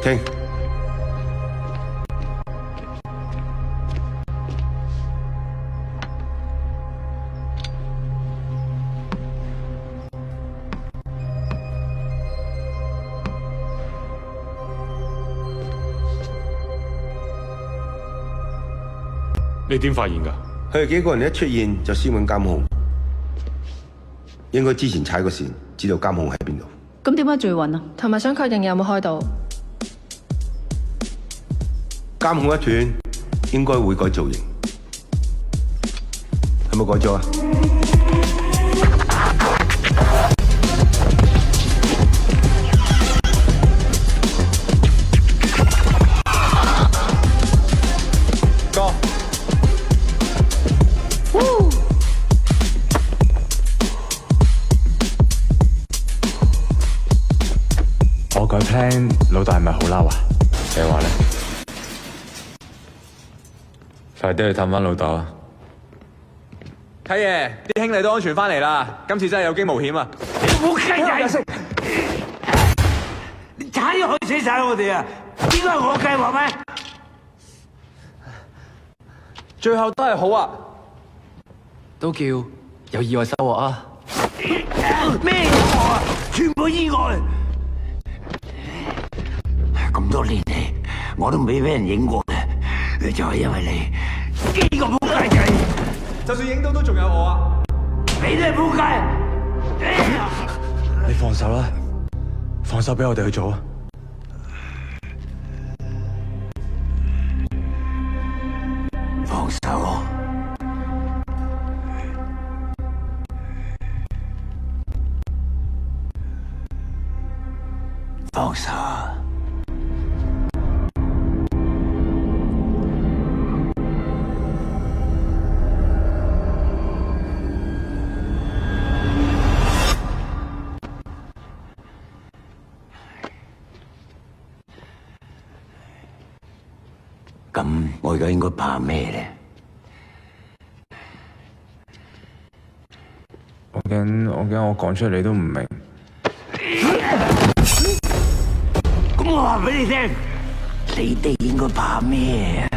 傾。你點發現㗎？佢哋幾個人一出現就先揾監控，應該之前踩過線，知道監控喺邊度。咁點解仲要揾啊？同埋想確認有冇開到。監控一斷，應該會改造型，係冇改咗啊？我改 plan， 老豆係咪好嬲啊？你話咧？快啲去探翻老豆啊！契爺，啲兄弟都安全翻嚟啦，今次真係有驚無險啊！你冇計仔，你踩害死晒我哋啊！呢個係我計劃咩？最後都係好啊！都叫有意外收穫啊！咩意外啊？全部意外！咁多年嚟，我都未俾人影過嘅，就係因為你呢個仆街仔。就算影到都仲有我啊！你都係仆街！你放手啦，放手俾我哋去做啊！放手。放手。咁我而家應該怕咩咧？我驚我講出嚟你都唔明。咁我話俾你聽，你哋應該怕咩啊？